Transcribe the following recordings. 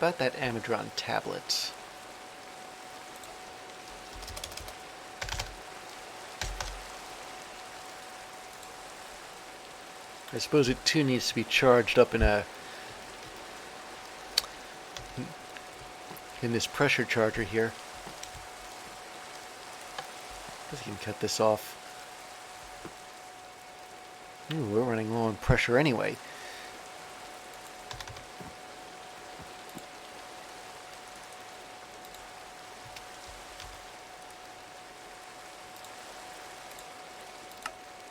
about that Amidron tablet? I suppose it too needs to be charged up in this pressure charger here. I guess you can cut this off. Ooh, we're running low on pressure anyway.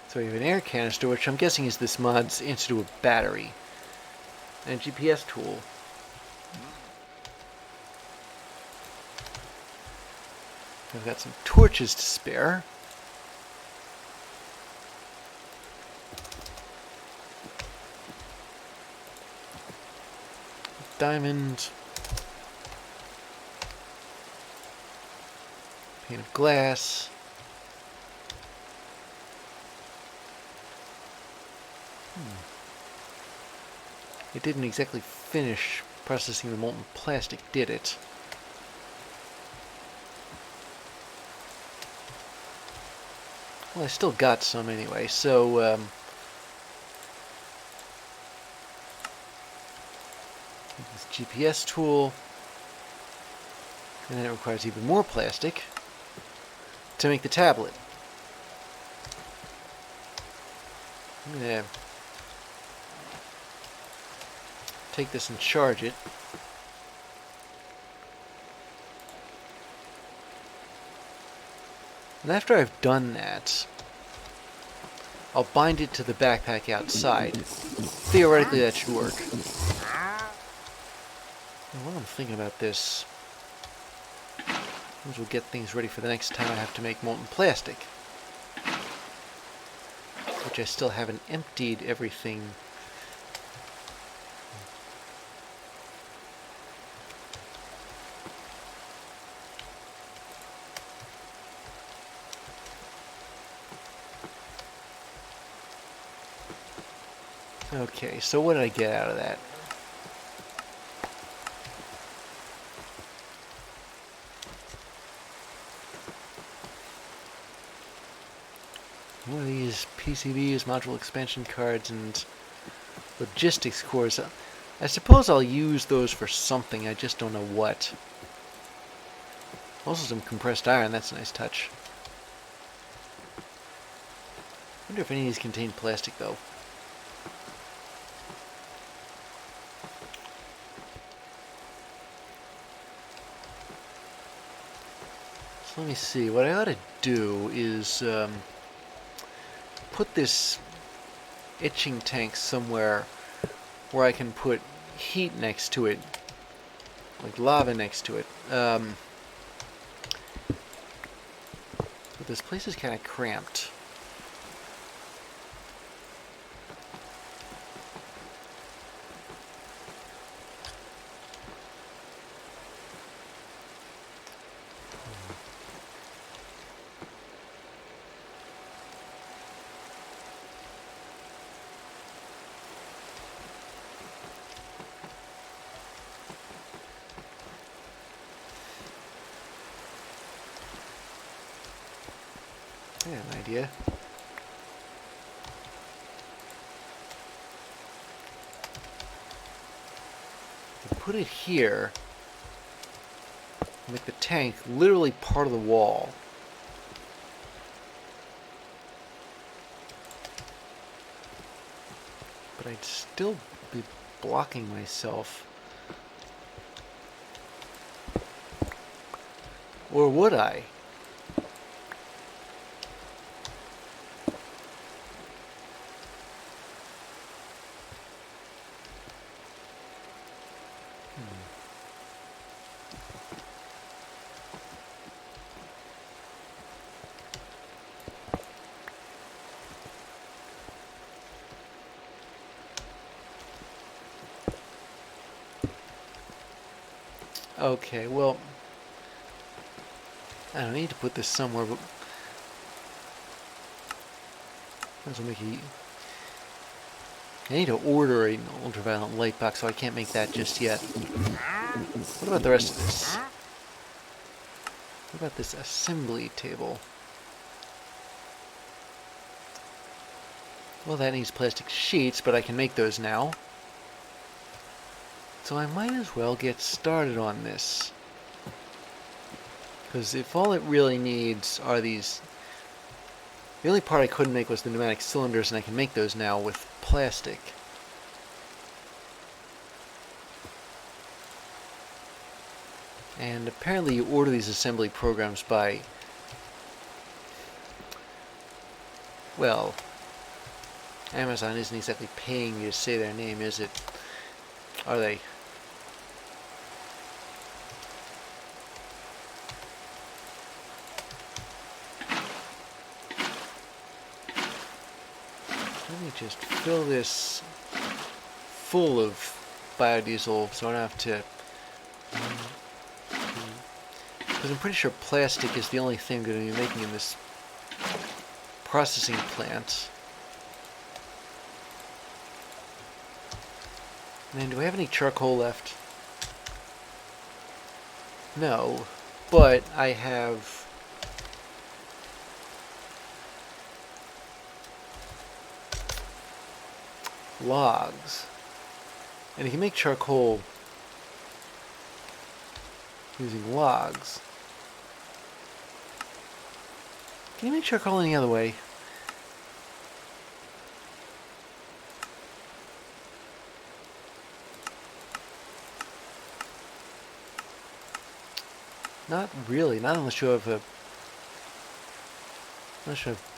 So we have an air canister, which I'm guessing is this mod's answer to a battery. And a GPS tool. I've got some torches to spare. Diamond. Pane of glass. It didn't exactly finish processing the molten plastic, did it? Well, I still got some anyway, so this GPS tool, and then it requires even more plastic to make the tablet. I'm gonna take this and charge it. And after I've done that, I'll bind it to the backpack outside. Theoretically, that should work. And while I'm thinking about this, we'll get things ready for the next time I have to make molten plastic. Which I still haven't emptied everything. Okay, so what did I get out of that? One of these PCBs, module expansion cards, and logistics cores. I suppose I'll use those for something, I just don't know what. Also some compressed iron, that's a nice touch. I wonder if any of these contain plastic, though. So let me see, what I ought to do is put this etching tank somewhere where I can put heat next to it, like lava next to it. But this place is kind of cramped. Yeah, an idea. Put it here. Make the tank literally part of the wall. But I'd still be blocking myself. Or would I? Okay, well, I don't need to put this somewhere, but might as well make it. I need to order an ultraviolet light box, so I can't make that just yet. What about the rest of this? What about this assembly table? Well, that needs plastic sheets, but I can make those now. So I might as well get started on this. Because if all it really needs are these... The only part I couldn't make was the pneumatic cylinders, and I can make those now with plastic. And apparently you order these assembly programs by... Well, Amazon isn't exactly paying you to say their name, is it? Are they? Let me just fill this full of biodiesel so I don't have to... Because I'm pretty sure plastic is the only thing I'm going to be making in this processing plant. Man, do I have any charcoal left? No, but I have... logs. And you can make charcoal using logs. Can you make charcoal any other way? Not really, not unless you have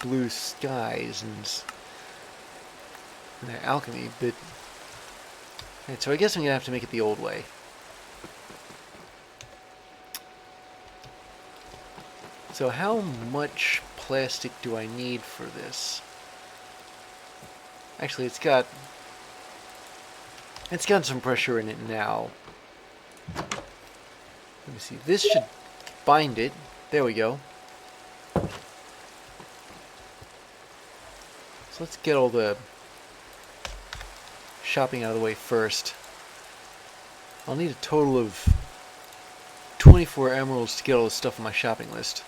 blue skies and alchemy, but... Right, so I guess I'm going to have to make it the old way. So how much plastic do I need for this? Actually, it's got some pressure in it now. Let me see, this should bind it. There we go. So let's get all the shopping out of the way first. I'll need a total of 24 emeralds to get all the stuff on my shopping list.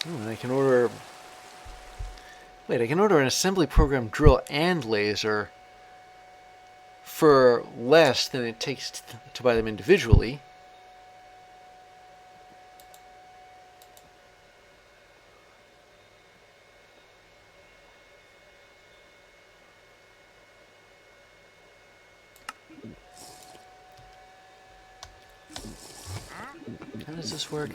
Ooh, and I can order... Wait, I can order an assembly program drill and laser for less than it takes to buy them individually. How does this work?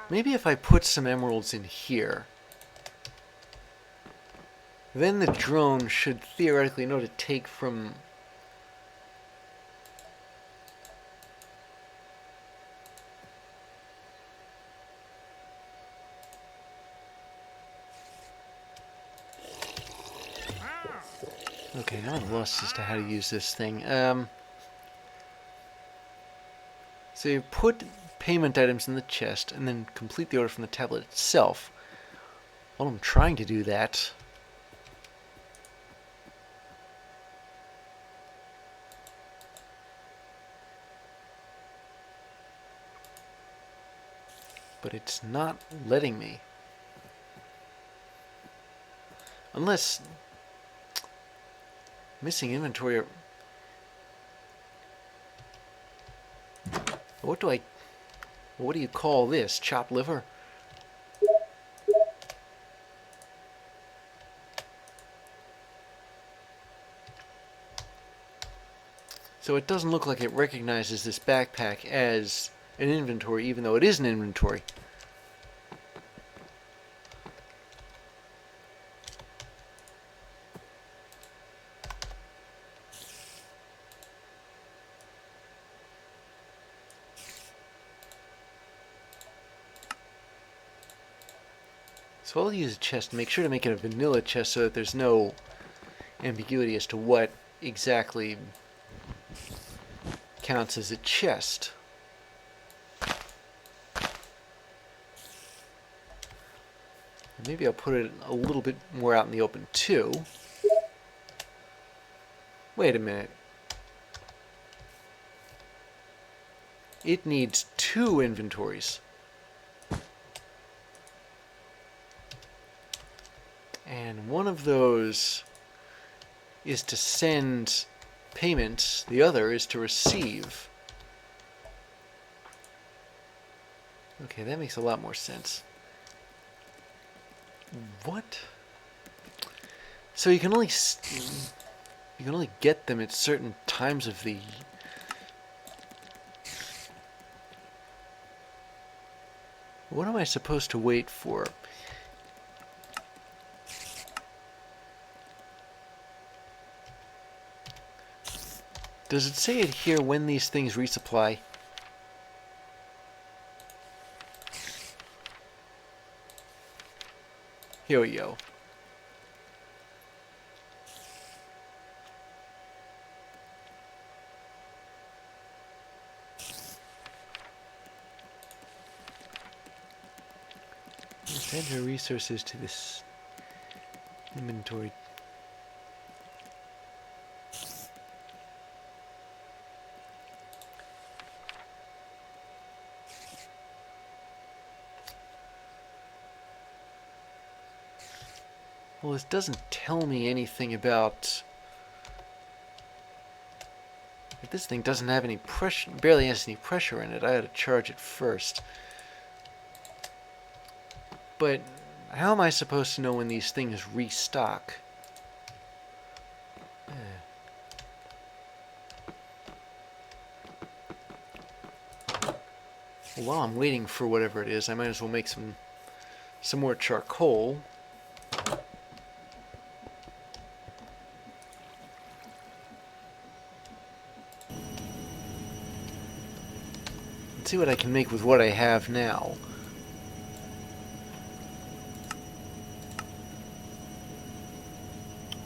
Maybe if I put some emeralds in here, then the drone should theoretically know to take from... Okay, now I'm lost as to how to use this thing. So you put payment items in the chest and then complete the order from the tablet itself. Well, I'm trying to do that. But it's not letting me. Unless... Missing inventory... What do you call this? Chopped liver? So it doesn't look like it recognizes this backpack as an inventory, even though it is an inventory. So I'll use a chest. Make sure to make it a vanilla chest so that there's no ambiguity as to what exactly counts as a chest. And maybe I'll put it a little bit more out in the open too. Wait a minute. It needs 2 inventories. And one of those is to send payments, the other is to receive. Okay, that makes a lot more sense. What? So you can only get them at certain times of the... What am I supposed to wait for? Does it say it here when these things resupply? Here we go. Send your resources to this inventory. Well, this doesn't tell me anything about... If this thing doesn't have any pressure, barely has any pressure in it, I ought to charge it first. But how am I supposed to know when these things restock? Well, while I'm waiting for whatever it is, I might as well make some more charcoal. Let's see what I can make with what I have now.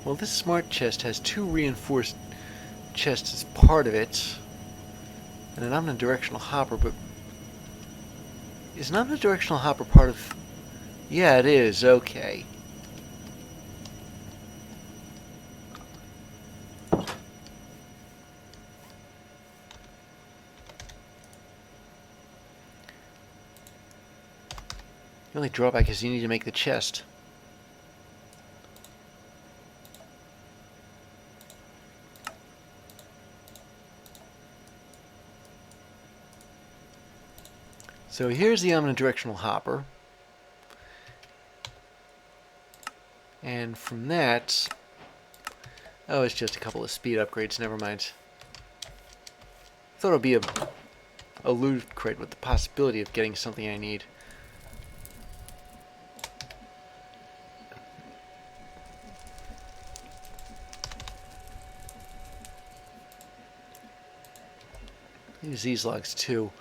Well, this smart chest has 2 reinforced chests as part of it, and an omnidirectional hopper, but is an omnidirectional hopper part of... Yeah, it is. Okay. The only drawback is you need to make the chest. So here's the omnidirectional hopper. And from that... Oh, it's just a couple of speed upgrades, never mind. Thought it would be a loot crate with the possibility of getting something I need. Use these logs too.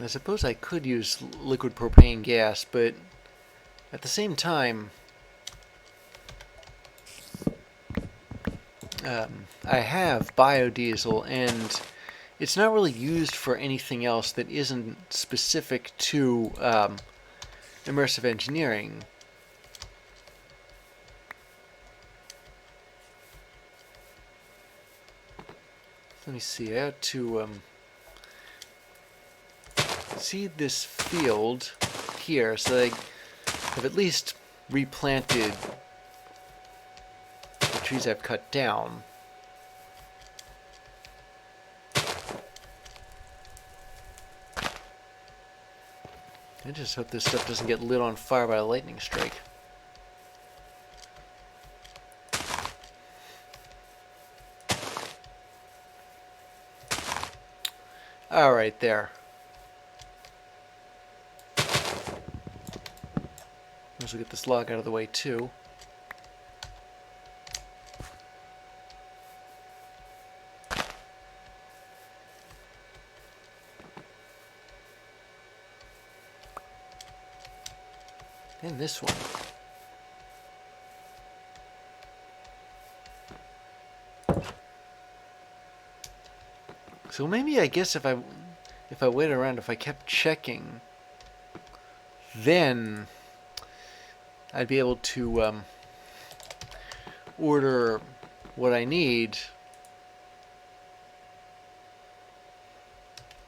I suppose I could use liquid propane gas, but at the same time, I have biodiesel, and it's not really used for anything else that isn't specific to immersive engineering. Let me see, I ought to seed this field here so that I have at least replanted the trees I've cut down. I just hope this stuff doesn't get lit on fire by a lightning strike. Alright, there. Might as well get this log out of the way too. And this one. So maybe I guess if I wait around, if I kept checking, then I'd be able to order what I need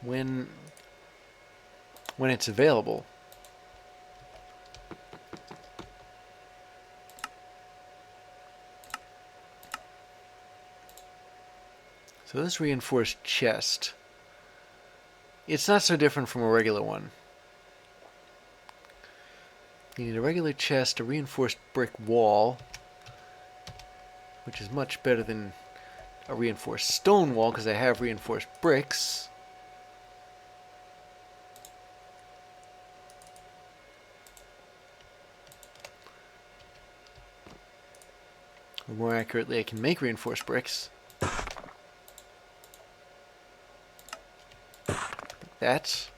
when it's available. So this reinforced chest, it's not so different from a regular one. You need a regular chest, a reinforced brick wall, which is much better than a reinforced stone wall because I have reinforced bricks. Or more accurately, I can make reinforced bricks. Like that.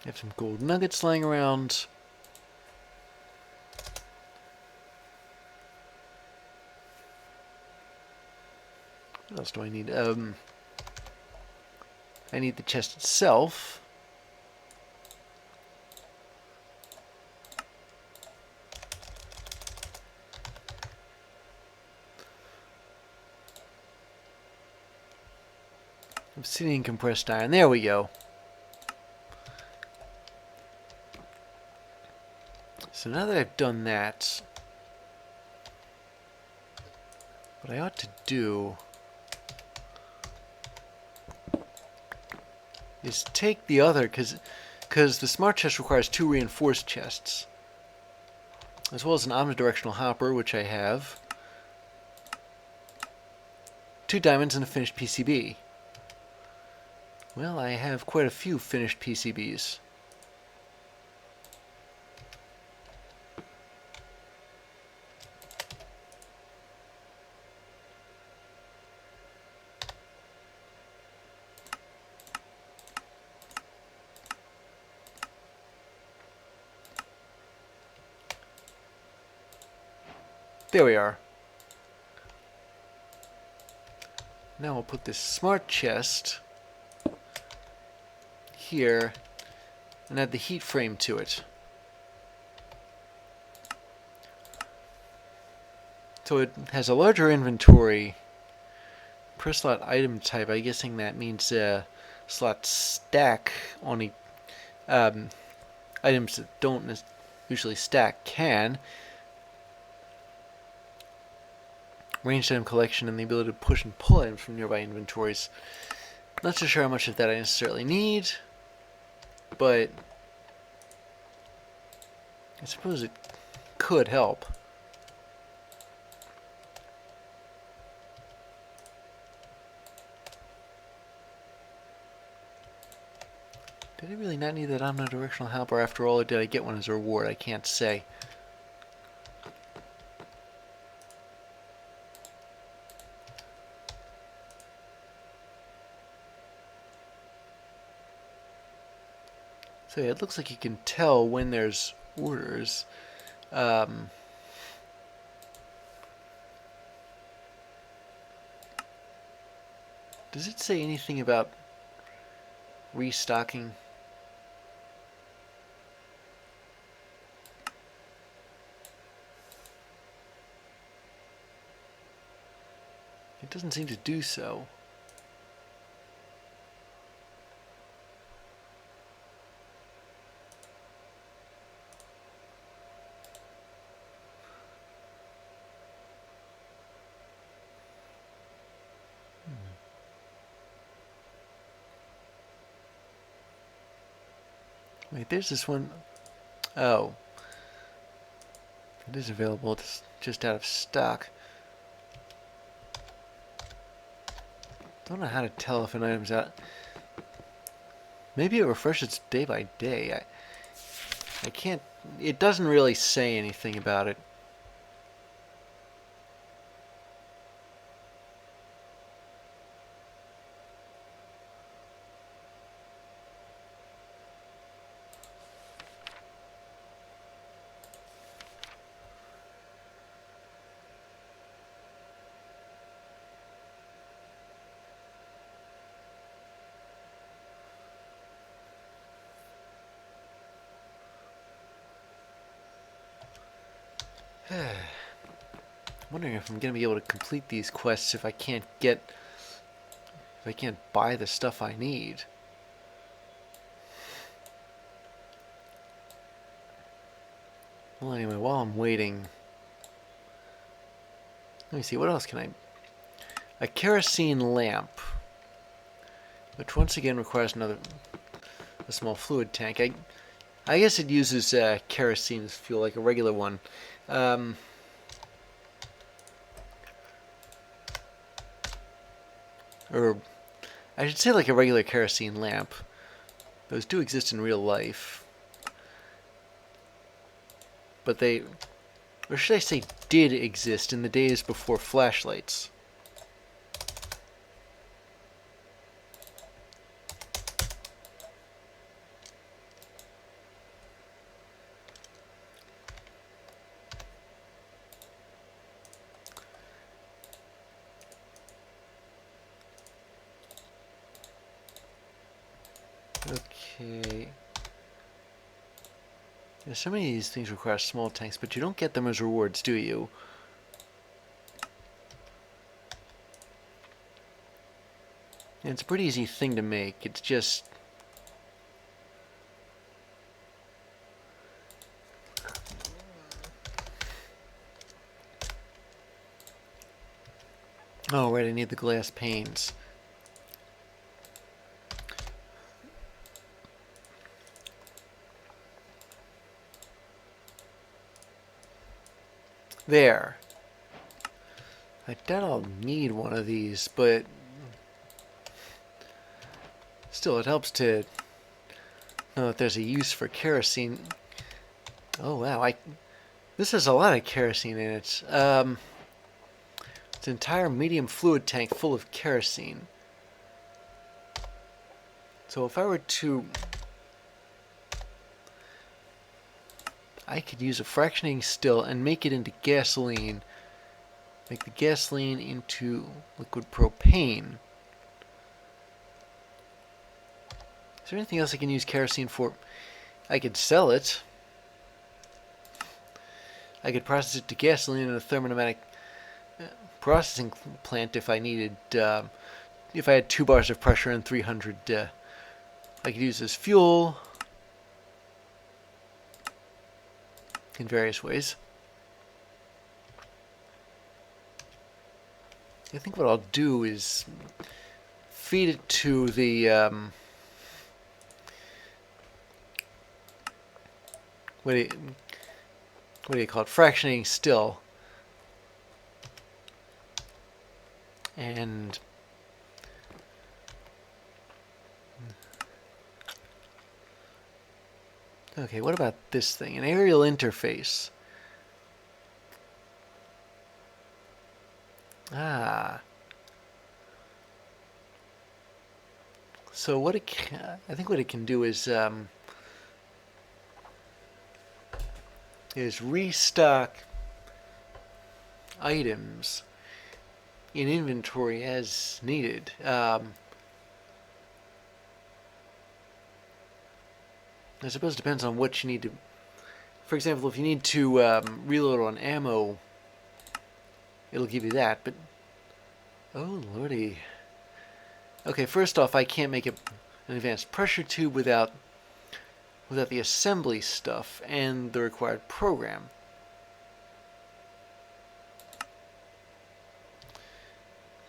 I have some gold nuggets lying around. What else do I need? I need the chest itself. Obsidian compressed iron. There we go. So now that I've done that, what I ought to do is take the other, because the smart chest requires 2 reinforced chests, as well as an omnidirectional hopper, which I have, 2 diamonds, and a finished PCB. Well, I have quite a few finished PCBs. There we are. Now we'll put this smart chest here and add the heat frame to it. So it has a larger inventory per slot item type. I'm guessing that means slot stack on items that don't usually stack can. Ranged item collection and the ability to push and pull items from nearby inventories. Not so sure how much of that I necessarily need, but I suppose it could help. Did I really not need that omnidirectional helper after all, or did I get one as a reward? I can't say. So yeah, it looks like you can tell when there's orders. Does it say anything about restocking? It doesn't seem to do so. Wait, there's this one. Oh. It is available. It's just out of stock. Don't know how to tell if an item's out. Maybe it refreshes day by day. I can't. It doesn't really say anything about it. I'm wondering if I'm gonna be able to complete these quests if I can't buy the stuff I need. Well, anyway, while I'm waiting, let me see, what else can I... A kerosene lamp, which once again requires a small fluid tank. I guess it uses kerosene as fuel, like a regular one. Or I should say like a regular kerosene lamp. Those do exist in real life. But they, or should I say did exist in the days before flashlights. Okay. Yeah, so many of these things require small tanks, but you don't get them as rewards, do you? And it's a pretty easy thing to make. It's just... Oh, right, I need the glass panes. There. I doubt I'll need one of these, but still, it helps to know that there's a use for kerosene. Oh wow, this has a lot of kerosene in it. It's an entire medium fluid tank full of kerosene. So if I were to, I could use a fractionating still and make it into gasoline. Make the gasoline into liquid propane. Is there anything else I can use kerosene for? I could sell it. I could process it to gasoline in a thermopneumatic processing plant if I needed. If I had 2 bars of pressure and 300, I could use as fuel in various ways. I think what I'll do is feed it to the what do you call it? Fractionating still. And okay, what about this thing? An aerial interface. Ah. So what it can, I think what it can do is restock items in inventory as needed. I suppose it depends on what you need to... For example, if you need to reload on ammo, it'll give you that, but... Oh, lordy. Okay, first off, I can't make an advanced pressure tube without the assembly stuff and the required program.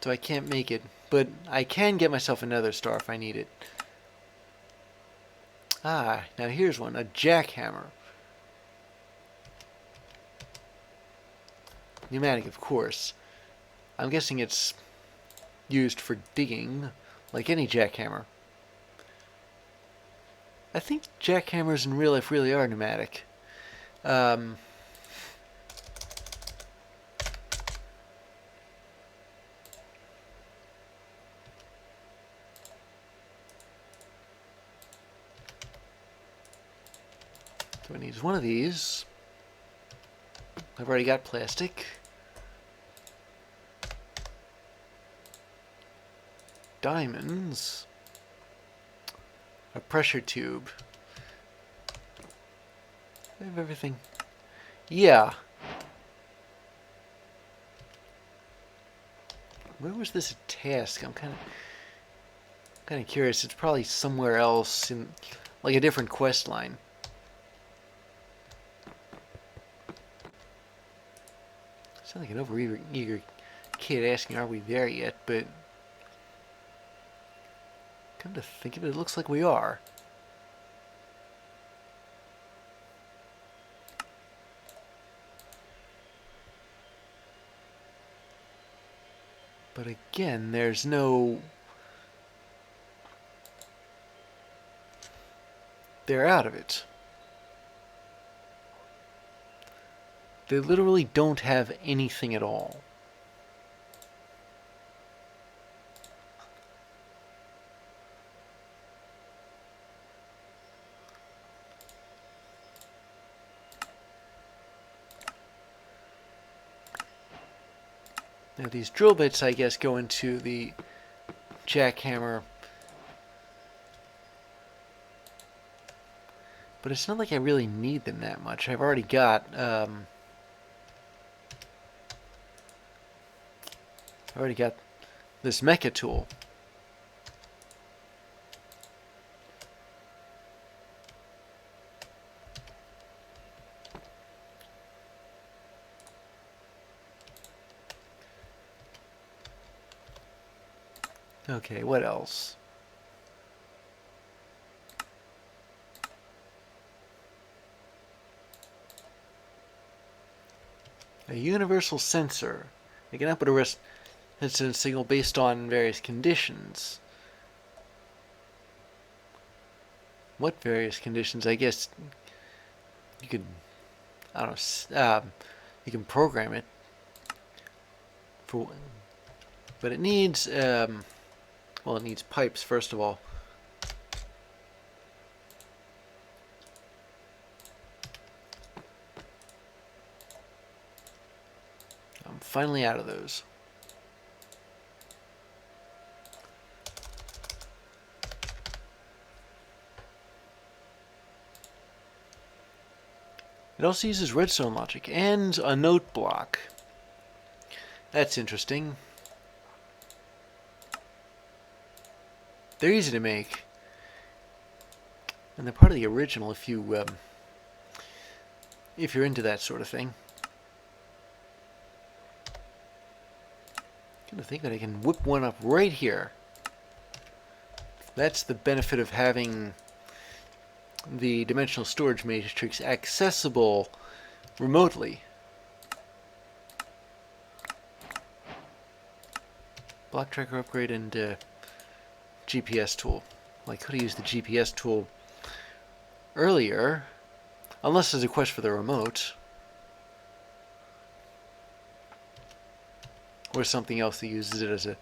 So I can't make it, but I can get myself another star if I need it. Ah, now here's one, a jackhammer. Pneumatic, of course. I'm guessing it's used for digging, like any jackhammer. I think jackhammers in real life really are pneumatic. So I need one of these. I've already got plastic. Diamonds. A pressure tube. I have everything. Yeah. Where was this task? I'm kind of curious. It's probably somewhere else in, like, a different quest line. Sound like an overeager kid asking, "Are we there yet?" But come to think of it, it looks like we are. But again, there's no... They're out of it. They literally don't have anything at all. Now these drill bits, I guess, go into the jackhammer. But it's not like I really need them that much. I've already got... this mecha tool. Okay, what else? A universal sensor. It can output a resonance signal based on various conditions. What various conditions? I guess you could, I don't know, you can program it for, but it needs, well, it needs pipes first of all. I'm finally out of those. It also uses redstone logic and a note block. That's interesting. They're easy to make, and they're part of the original if you're into that sort of thing. I'm gonna think that I can whip one up right here. That's the benefit of having the dimensional storage matrix accessible remotely. Block tracker upgrade and GPS tool. Well, I could have used the GPS tool earlier, unless there's a quest for the remote. Or something else that uses it as a